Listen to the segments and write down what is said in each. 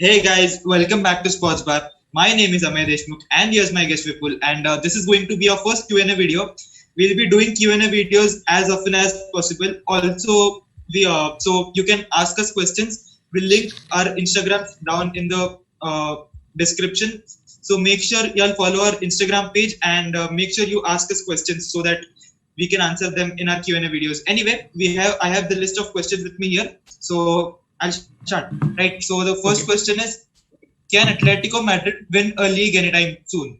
Hey guys, welcome back to Sports Bar. My name is Amay Deshmukh and here's my guest Vipul, and this is going to be our first Q&A video. We'll be doing Q&A videos as often as possible. Also, so you can ask us questions. We'll link our Instagram down in the description. So make sure y'all follow our Instagram page and make sure you ask us questions so that we can answer them in our Q&A videos. Anyway, I have the list of questions with me here. So I'll start. Right. So the first Okay. question is, can Atletico Madrid win a league anytime soon?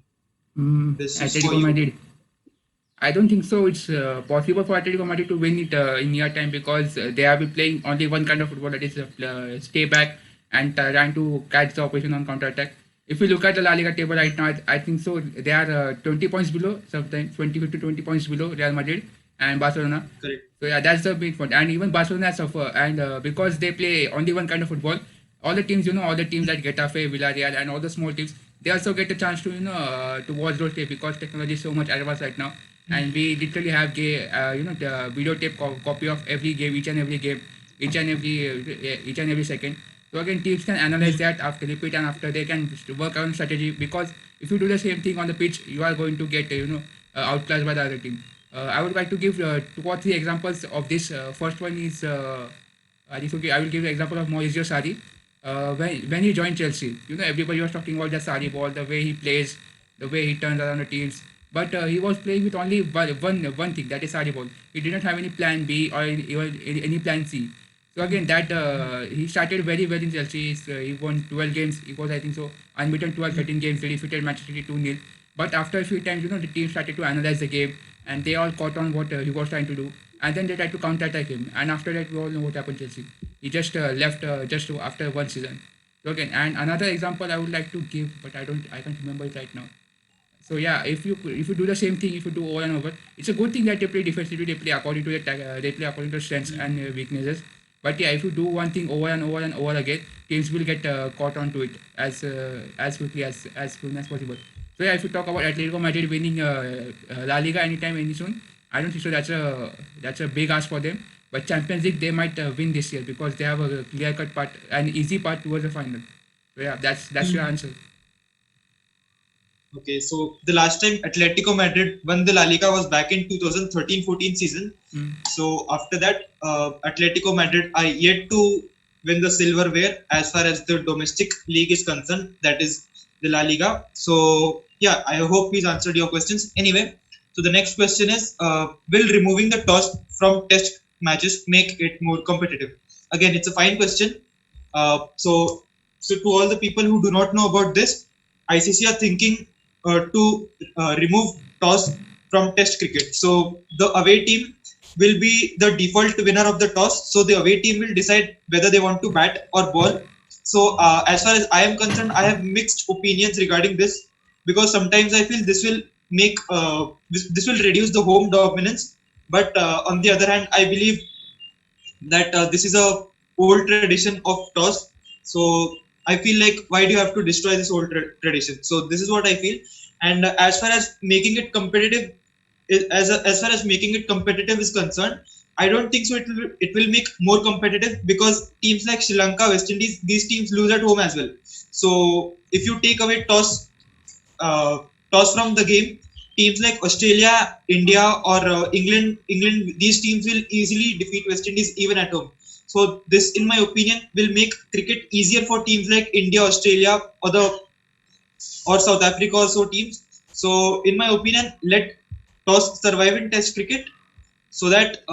This is for Atletico you. Madrid. I don't think so. It's possible for Atletico Madrid to win it in near time because they have been playing only one kind of football, that is stay back and trying to catch the opposition on counter attack. If you look at the La Liga table right now, I think so they are 20 points below, sometimes 25 to 20 points below Real Madrid and Barcelona. Correct. So yeah, that's the big point. And even Barcelona suffer, and because they play only one kind of football, all the teams, all the teams like Getafe, Villarreal, and all the small teams, they also get a chance to to watch those tapes because technology is so much advanced right now, and we literally have the videotape copy of every game, each and every second. So again, teams can analyze that after repeat and after they can work on strategy, because if you do the same thing on the pitch, you are going to get outclassed by the other team. I would like to give two or three examples of this. First one is I will give the example of Mauricio Sarri. When he joined Chelsea, everybody was talking about the Sarri ball, the way he plays, the way he turns around the teams. But he was playing with only one thing, that is Sarri ball. He didn't have any plan B or any plan C. So again, that he started very well in Chelsea. He won 12 games. He was, I think so, unbeaten 12, 13 games. They defeated Manchester City 2-0. But after a few times, the team started to analyze the game, and they all caught on what he was trying to do, and then they tried to counter attack him. And after that, we all know what happened to Chelsea. He just left just after one season. So again, and another example I would like to give, but I can't remember it right now. So yeah, if you do the same thing, if you do over and over, it's a good thing that they play defensively. They play according to they play according to strengths and weaknesses. But yeah, if you do one thing over and over and over again, teams will get caught onto it as quickly as soon as possible. So yeah, if you talk about Atletico Madrid winning La Liga anytime any soon, I don't think so. That's a big ask for them. But Champions League they might win this year because they have a clear cut part, an easy part towards the final. So yeah, that's your answer. Okay, so the last time Atletico Madrid won the La Liga was back in 2013-14 season. Mm. So after that, Atletico Madrid are yet to win the silverware as far as the domestic league is concerned. That is the La Liga. So yeah, I hope he's answered your questions. Anyway, so the next question is, will removing the toss from test matches make it more competitive? Again, it's a fine question. So to all the people who do not know about this, ICC are thinking to remove toss from Test cricket. So the away team will be the default winner of the toss. So the away team will decide whether they want to bat or ball. So as far as I am concerned, I have mixed opinions regarding this, because sometimes I feel this will make this will reduce the home dominance. But on the other hand, I believe that this is a old tradition of toss. So I feel like, why do you have to destroy this old tradition? So this is what I feel. And as far as making it competitive, as far as making it competitive is concerned, I don't think so. It will make more competitive, because teams like Sri Lanka, West Indies, these teams lose at home as well. So if you take away uh, toss from the game, teams like Australia, India, or England, these teams will easily defeat West Indies even at home. So this, in my opinion, will make cricket easier for teams like India, Australia, or South Africa also teams. So in my opinion, let toss survive in Test cricket, so that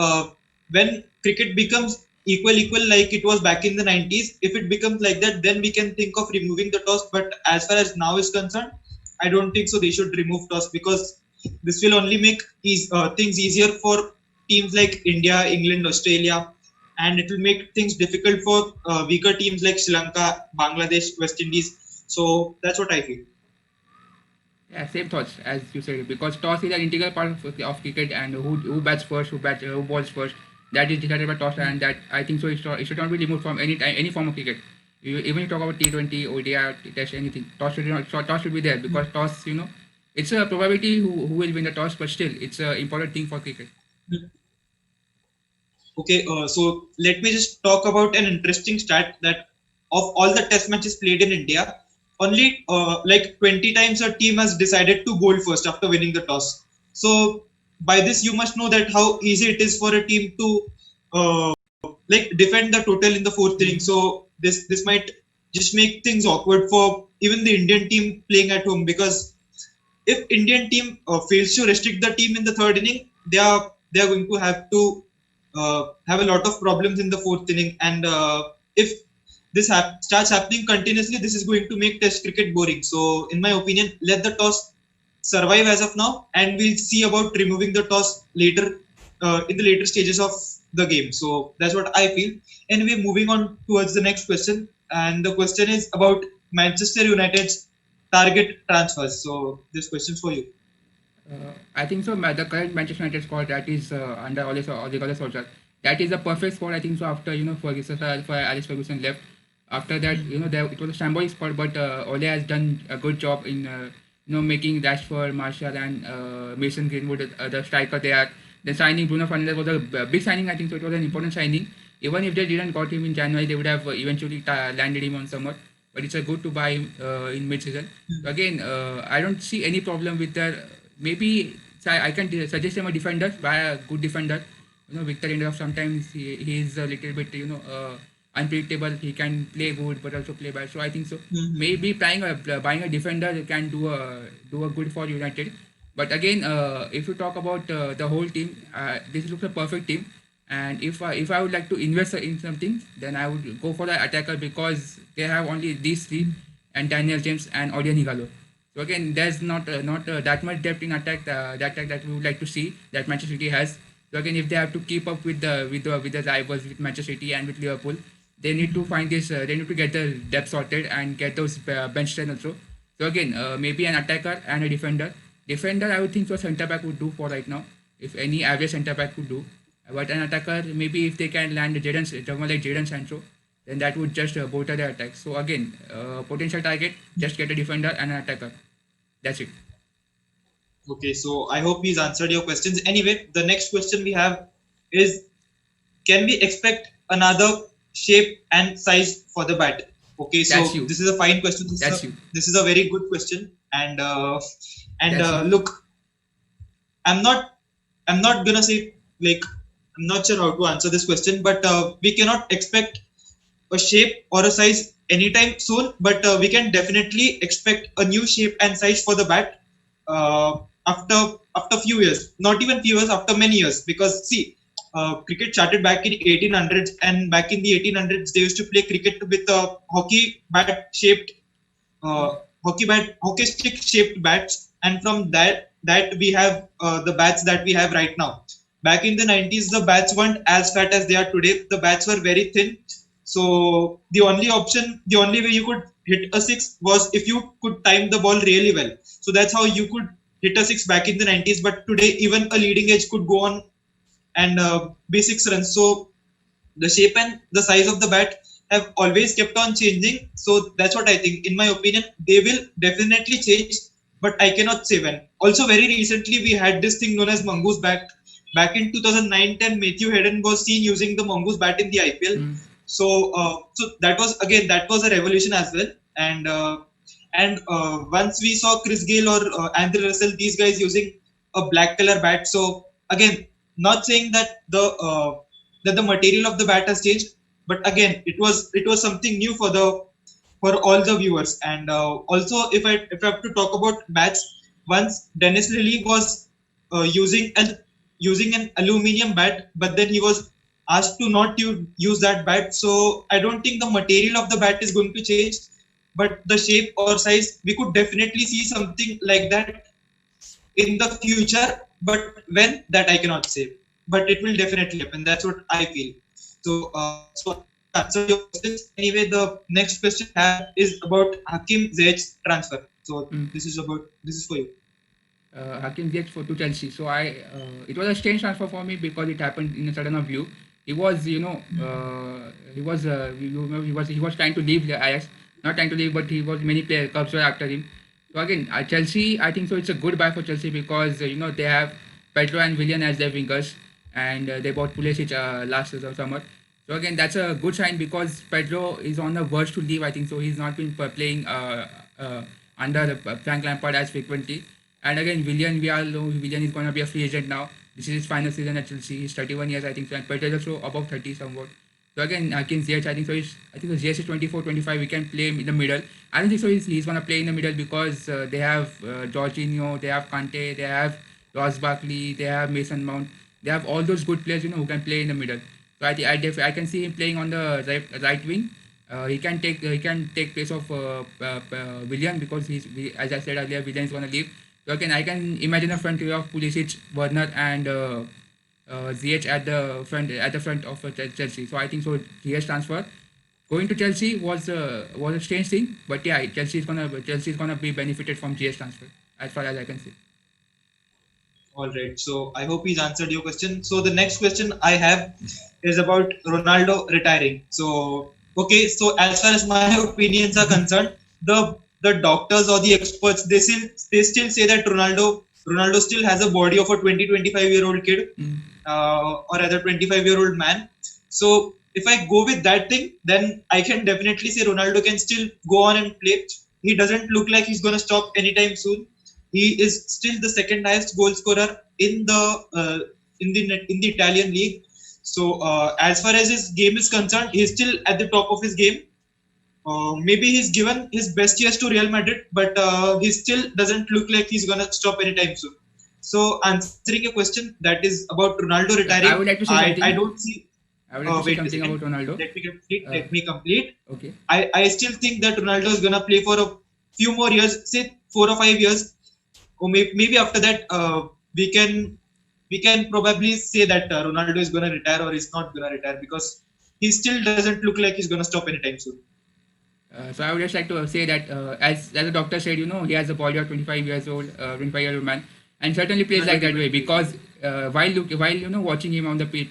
when cricket becomes equal like it was back in the 90s, if it becomes like that, then we can think of removing the toss. But as far as now is concerned, I don't think so they should remove toss, because this will only make things easier for teams like India, England, Australia, and it will make things difficult for weaker teams like Sri Lanka, Bangladesh, West Indies. So that's what I feel. Yeah, same thoughts as you said, because toss is an integral part of cricket, and who bats first, who balls first, that is decided by toss, and that I think so it should not be removed from any form of cricket. Even you talk about T20, ODI, Test, anything, toss should be there, because toss, it's a probability who will win the toss, but still it's an important thing for cricket. Okay, so let me just talk about an interesting stat, that of all the test matches played in India, only like 20 times a team has decided to bowl first after winning the toss. So by this you must know that how easy it is for a team to like defend the total in the fourth inning. So this might just make things awkward for even the Indian team playing at home, because if Indian team fails to restrict the team in the third inning, they are going to have to have a lot of problems in the fourth inning. And if this starts happening continuously, this is going to make Test cricket boring. So, in my opinion, let the toss survive as of now, and we'll see about removing the toss later in the later stages of the game. So that's what I feel. Anyway, moving on towards the next question, and the question is about Manchester United's target transfers. So this question's for you. I think so. The current Manchester United squad that is under Ole Solskjaer, that is the perfect squad. I think so. After Ferguson, for Alex Ferguson left. After that, it was a shambolic squad, but Ole has done a good job in making Rashford, Martial, and Mason Greenwood the striker they are. The signing Bruno Fernandes was a big signing. I think so. It was an important signing. Even if they didn't got him in January, they would have eventually landed him on summer. But it's a good to buy him in mid-season. So again, I don't see any problem with their. Maybe I can suggest him a defender, buy a good defender. Victor Lindelof sometimes he is a little bit unpredictable. He can play good but also play bad. So I think so. Maybe buying a defender can do a good for United. But again, if you talk about the whole team, this looks a perfect team. And if I would like to invest in something, then I would go for the attacker, because they have only these three and Daniel James and Odion Igalo. So again, there's not that much depth in attack that we would like to see that Manchester City has. So again, if they have to keep up with the rivals, with Manchester City and with Liverpool, they need to find this. They need to get the depth sorted and get those bench strength also. So again, maybe an attacker and a defender. Defender, I would think so centre back would do for right now. If any average centre back would do. But an attacker, maybe if they can land someone like Jadon Sancho, then that would just bolster their attack. So again, potential target, just get a defender and an attacker. That's it. Okay, so I hope he's answered your questions. Anyway, the next question we have is, can we expect another shape and size for the bat? Okay, so this is a fine question. This is a very good question. And look, I'm not gonna say, like, I'm not sure how to answer this question, but we cannot expect a shape or a size anytime soon, but we can definitely expect a new shape and size for the bat after few years, not even few years, after many years. Because see, cricket started back in 1800s, and back in the 1800s they used to play cricket with a hockey stick shaped bats, and from that we have the bats that we have right now. Back in the 90s, the bats weren't as fat as they are today. The bats were very thin. So the only way you could hit a six was if you could time the ball really well. So that's how you could hit a six back in the 90s. But today, even a leading edge could go on and be 6 runs. So the shape and the size of the bat have always kept on changing. So that's what I think. In my opinion, they will definitely change, but I cannot say when. Also, very recently, we had this thing known as mongoose bat. Back in 2009-10, Matthew Hayden was seen using the mongoose bat in the IPL. So that was a revolution as well. And once we saw Chris Gayle or Andre Russell, these guys using a black color bat. So again, not saying that the material of the bat has changed, but again, it was something new for all the viewers. And also, if I have to talk about bats, once Dennis Lillee was using an aluminium bat, but then he was asked to not use that bat. So I don't think the material of the bat is going to change, but the shape or size, we could definitely see something like that in the future. But when, that I cannot say. But it will definitely happen. That's what I feel. So answer your questions. Anyway, the next question I have is about Hakim Ziyech's transfer. So this is for you. Hakim Ziyech to Chelsea. So it was a strange transfer for me because it happened in a sudden view. He was, he was trying to leave the Ajax, not trying to leave, but he was many clubs were after him. So again, Chelsea, I think so. It's a good buy for Chelsea because they have Pedro and Willian as their wingers, and they bought Pulisic last summer. So again, that's a good sign because Pedro is on the verge to leave. I think so. He's not been playing under the Frank Lampard as frequently. And again, Willian, we all know Willian is going to be a free agent now. This is his final season at Chelsea. He's 31 years, I think. So, and Pedro is also above 30 somewhat. So again, against Ziyech, I think so. I think the Ziyech is 24, 25. We can play him in the middle. I don't think so. He's going to play in the middle because they have Jorginho, they have Kante, they have Ross Barkley, they have Mason Mount. They have all those good players, who can play in the middle. So I can see him playing on the right wing. He can take place of Willian because as I said earlier, Willian is going to leave. So again, I can imagine a front three of Pulisic, Werner, and Ziyech at the front of Chelsea. So I think so. Ziyech transfer going to Chelsea was a strange thing, but yeah, Chelsea is gonna be benefited from Ziyech transfer as far as I can see. All right. So I hope he's answered your question. So the next question I have is about Ronaldo retiring. So okay. So as far as my opinions are concerned, the doctors or the experts they still say that Ronaldo still has a body of a 20-25-year-old kid, Mm. or rather 25-year-old man. So if I go with that thing, then I can definitely say Ronaldo can still go on and play. He doesn't look like he's gonna stop anytime soon. He is still the second highest goal scorer in the Italian league. So as far as his game is concerned, he's still at the top of his game. Maybe he's given his best years to Real Madrid, but he still doesn't look like he's gonna stop anytime soon. So answering a question that is about Ronaldo retiring, I would like to say I something. don't see. I would like to say Wait a something second. about Ronaldo. Let me complete. Uh, Let me complete. Okay. I still think that Ronaldo is gonna play for a few more years, say 4 or 5 years, or maybe after that we can probably say that Ronaldo is gonna retire or is not gonna retire because he still doesn't look like he's gonna stop anytime soon. So I would just like to say that as the doctor said, he has a body of 25 years old, 25-year-old man, and certainly plays like that way because while watching him on the pitch,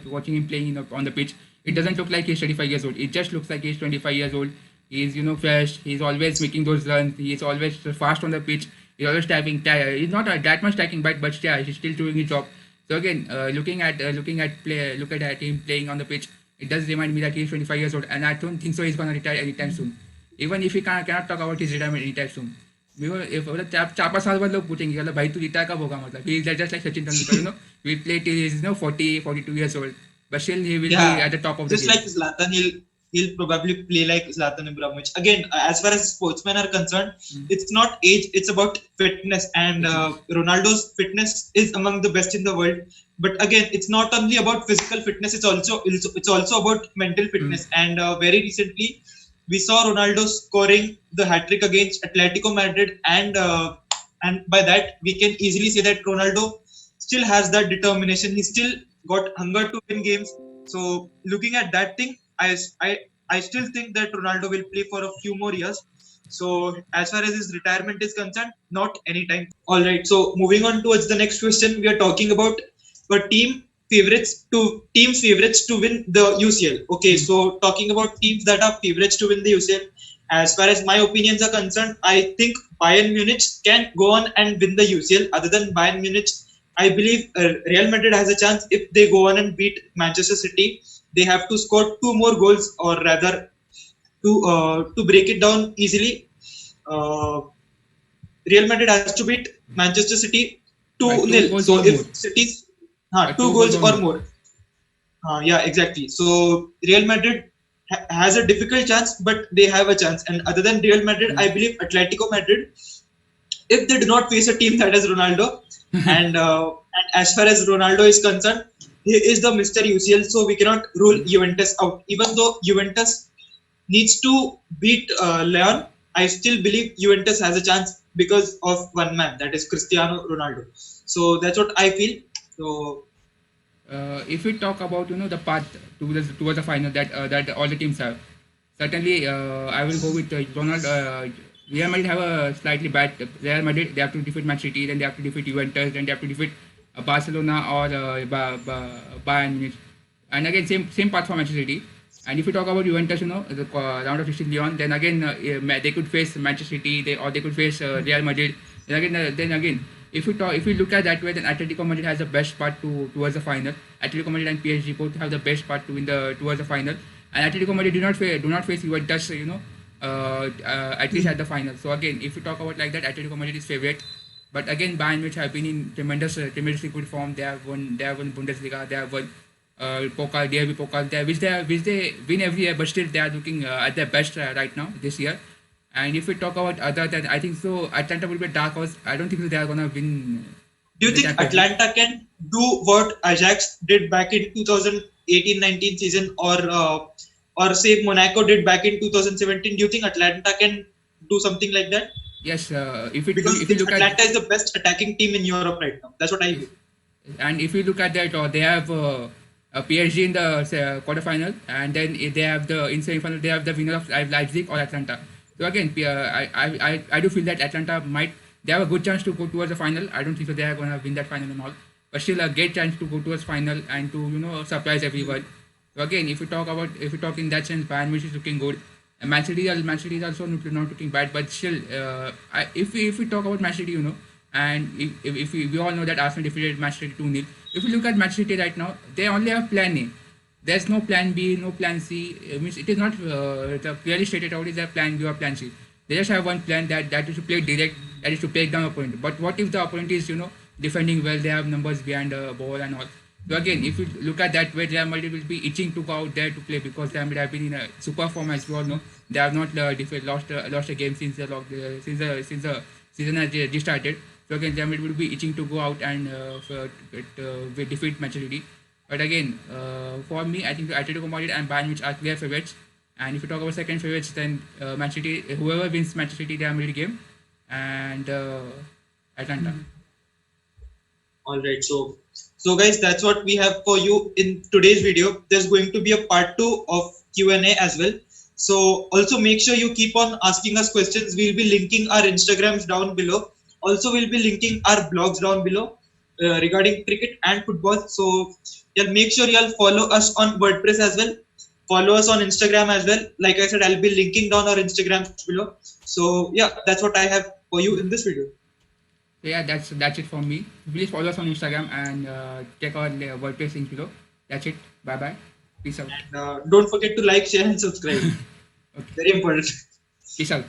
watching him playing on the pitch, it doesn't look like he's 35 years old. It just looks like he's 25 years old. He's fresh. He's always making those runs. He's always fast on the pitch. He's always tapping. He's not that much tackling, but yeah, he's still doing his job. So again, look at him playing on the pitch. It does remind me that he's 25 years old, and I don't think so he's gonna retire anytime soon. Even if he cannot talk about his retirement anytime soon. If 4-5 साल बाद लोग पूछेंगे मतलब भाई तू retire कब होगा मतलब he is just like Sachin Tendulkar, we play till he's 40, 42 years old, but still he will be at the top of the Just game. like Zlatan, he'll probably play like Zlatan Ibrahimovic. Again, as far as sportsmen are concerned, it's not age; it's about fitness. And Ronaldo's fitness is among the best in the world. But again, it's not only about physical fitness; it's also about mental fitness. And very recently, we saw Ronaldo scoring the hat trick against Atletico Madrid, and by that we can easily say that Ronaldo still has that determination. He still got hunger to win games. So looking at that thing, I still think that Ronaldo will play for a few more years. So as far as his retirement is concerned, not anytime. All right. So moving on towards the next question, we are talking about a teams favorites to win the UCL. Okay. So talking about teams that are favorites to win the UCL. As far as my opinions are concerned, I think Bayern Munich can go on and win the UCL. Other than Bayern Munich, I believe Real Madrid has a chance if they go on and beat Manchester City. They have to score two more goals, or rather, to break it down easily. Uh, Real Madrid has to beat Manchester City By 2 2-0. goals So or more. if City's By 2 goals or more. Yeah, exactly. So Real Madrid has a difficult chance, but they have a chance. And other than Real Madrid, I believe Atletico Madrid, if they do not face a team that is Ronaldo, and as far as Ronaldo is concerned, he is the Mr. UCL, so we cannot rule Juventus out. Even though Juventus needs to beat Leon, I still believe Juventus has a chance because of one man, that is Cristiano Ronaldo. So that's what I feel. So If we talk about the path towards the final that all the teams have, certainly I will go with Ronald. Real Madrid have a slightly bad. Real Madrid, they have to defeat Man City, then they have to defeat Juventus, then they have to defeat Barcelona or Bayern Munich, and again same path for Manchester City. And if you talk about Juventus, the round of 16 Lyon, then again they could face Manchester City, or they could face Real Madrid. Then again, if you look at that way, then Atletico Madrid has the best part towards the final. Atletico Madrid and PSG both have the best part to win the towards the final, and Atletico Madrid do not face Juventus, at least at the final. So again, if you talk about like that, Atletico Madrid is favorite. But again, Bayern Munich have been in tremendously good form. They have won Bundesliga. They have won Pokal, DRB Pokal, which they win every year, but still they are looking at their best right now this year. And if we talk about other than, I think so, Atlanta will be a dark horse. I don't think so they are gonna win Do you the think Champions League. Atlanta can do what Ajax did back in 2018-19 season, or say Monaco did back in 2017? Do you think Atlanta can do something like that? Yes, Because if you look at Atlanta is the best attacking team in Europe right now. That's what I feel. and if you look at that, they have a PSG in the quarterfinal, and then they have the in semi-final they have the winner of Leipzig or Atlanta. So again, I do feel that Atlanta might they have a good chance to go towards the final. I don't think so they are gonna win that final and all, but still a great chance to go towards final and to surprise everyone. So again, if you talk in that sense, Bayern Munich is looking good. And Man City is also not looking bad, but still, if we talk about Man City, and if we all know that Arsenal defeated Man City 2-0. If you look at Man City right now, they only have plan A. There's no plan B, no plan C. It means it is not clearly stated out is there plan B or plan C. They just have one plan that is to play direct, that is to take down opponent. But what if the opponent is defending well? They have numbers behind the ball and all. So again, if you look at that way, Real Madrid will be itching to go out there to play because Real Madrid have been in a super form, as we all know. They have not lost a game since the season has just started. So again, Real Madrid will be itching to go out and defeat Manchester City. But again, for me, I think Atletico Madrid and Bayern Munich are clear favorites. And if you talk about second favorites, then Manchester City, whoever wins Manchester City Real Madrid game, and Atlanta. All right. So guys, that's what we have for you in today's video. There's going to be a part 2 of Q&A as well. So also make sure you keep on asking us questions. We'll be linking our Instagrams down below. Also, we'll be linking our blogs down below regarding cricket and football. So yeah, make sure y'all follow us on WordPress as well. Follow us on Instagram as well. Like I said, I'll be linking down our Instagrams below. So yeah, that's what I have for you in this video. Yeah, that's it from me. Please follow us on Instagram and check our WordPress links below. That's it. Bye bye. Peace out. And don't forget to like, share, and subscribe. Okay. Very important. Peace out.